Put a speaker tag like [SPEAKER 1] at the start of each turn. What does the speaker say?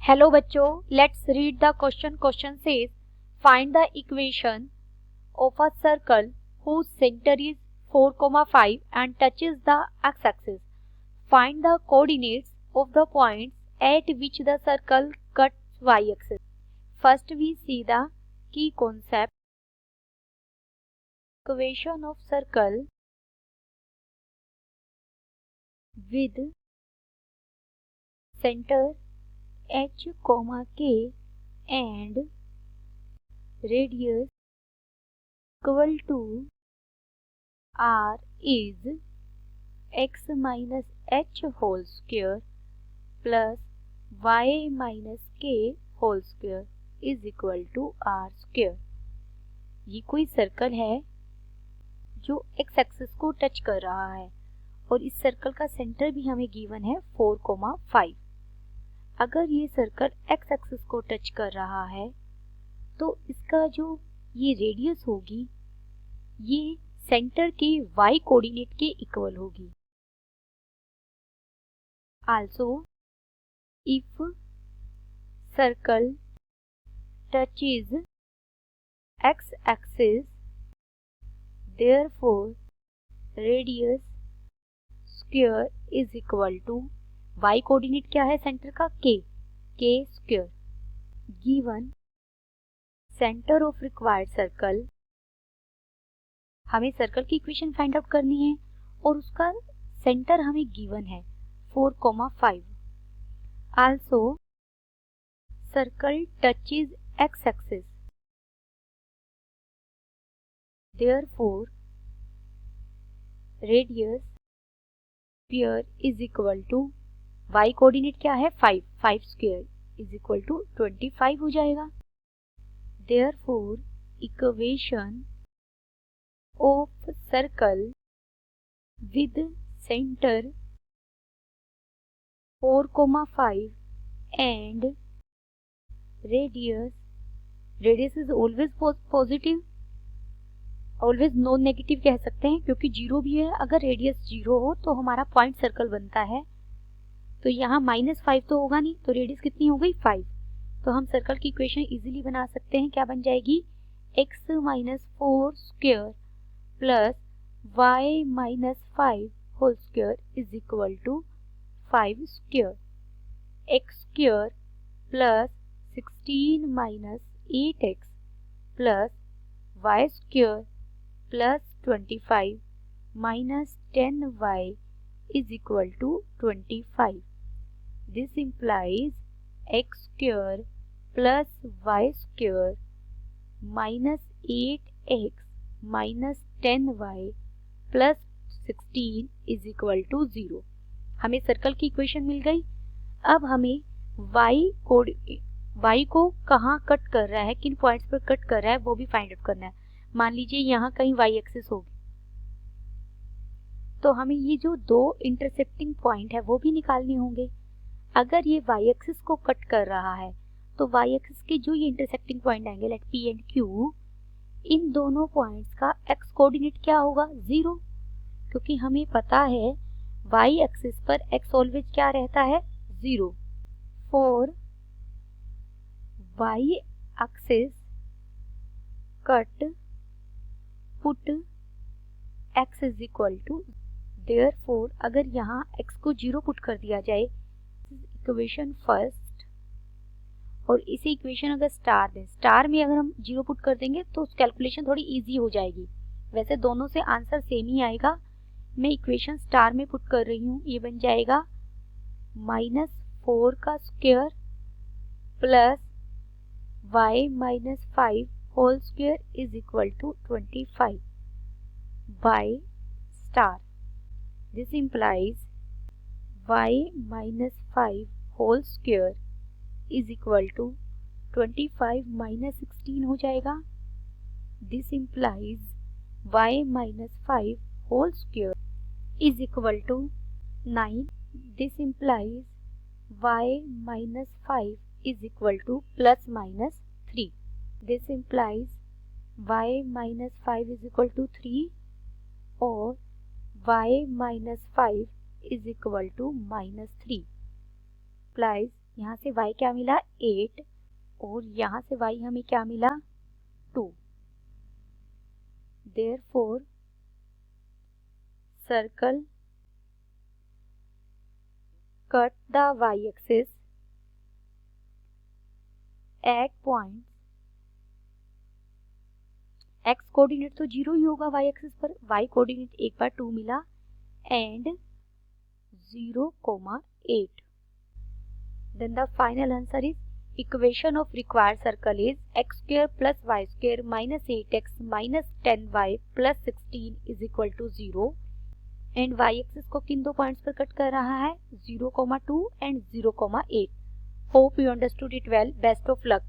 [SPEAKER 1] Hello बच्चों, let's read the question. Question says find the equation of a circle whose center is 4,5 and touches the x-axis. Find the coordinates of the points at which the circle cuts y-axis. First we see the key concept. Equation of circle with center h, k and radius equal to r is x minus h whole square plus y minus k whole square is equal to r square. ये कोई circle है जो x axis को touch कर रहा है और इस सर्कल का सेंटर भी हमें गिवन है 4,5. अगर ये सर्कल x एक्सिस को टच कर रहा है तो इसका जो ये रेडियस होगी ये सेंटर के y कोऑर्डिनेट के इक्वल होगी. Also, if circle touches x-axis, therefore radius square is equal to y coordinate क्या है सेंटर का k square. Given center of required circle, हमें सर्कल की इक्वेशन फाइंड आउट करनी है और उसका सेंटर हमें गिवन है 4,5. Also, circle touches x-axis. Therefore, radius sphere is equal to y coordinate क्या है 5 square is equal to 25 हो जाएगा. Therefore, equation of circle with center 4,5 and radius is always positive, always non negative कह सकते हैं क्योंकि zero भी है. अगर रेडियस जीरो हो तो हमारा पॉइंट सर्कल बनता है. तो यहाँ -5 तो होगा नहीं, तो रेडियस कितनी हो गई 5. तो हम सर्कल की इक्वेशन इजीली बना सकते हैं. क्या बन जाएगी x minus 4 square plus y minus 5 whole square is equal to 5 square. X square plus 16 minus 8x plus y square plus 25 minus 10y is equal to 25. This implies x square plus y square minus 8x minus 10y plus 16 is equal to 0. हमें circle की equation मिल गई. अब हमें y को कहाँ cut कर रहा है, किन पॉइंट्स पर कट कर रहा है वो भी फाइंड आउट करना है. मान लीजिए यहाँ कहीं y एक्सिस होगी तो हमें ये जो दो इंटरसेक्टिंग पॉइंट है वो भी निकालने होंगे. अगर ये y एक्सिस को कट कर रहा है तो y एक्सिस के जो ये इंटरसेक्टिंग पॉइंट आएंगे लाइक p एंड q, इन दोनों पॉइंट्स का x कोऑर्डिनेट क्या होगा 0, क्योंकि हमें पता है y एक्सिस पर x ऑलवेज क्या रहता है 0. For y axis cut put x is equal to, therefore अगर यहाँ x को 0 पुट कर दिया जाए, इक्वेशन फर्स्ट, और इसी इक्वेशन अगर स्टार दें, स्टार में अगर हम 0 पुट कर देंगे तो कैलकुलेशन थोड़ी इजी हो जाएगी. वैसे दोनों से आंसर सेम ही आएगा. मैं इक्वेशन स्टार में पुट कर रही हूँ. ये बन जाएगा -4 का square plus y minus 5 whole square is equal to 25 by star. This implies y minus 5 whole square is equal to 25 minus 16 हो जाएगा. This implies y minus 5 whole square is equal to 9. This implies y minus 5 is equal to plus minus 3. This implies y minus 5 is equal to 3 or y minus 5 is equal to -3. Implies यहाँ से y क्या मिला 8 और यहाँ से y हमें क्या मिला 2। Therefore circle cut the y-axis at points, x coordinate तो 0 ही होगा y एक्सिस पर, y कोऑर्डिनेट एक बार 2 मिला and 0,8। Then the final answer is equation of required circle is x square plus y square minus 8x minus 10y plus 16 is equal to 0 and y axis को किन दो points पर cut कर रहा है 0,2 and 0,8। Hope you understood it well. Best of luck.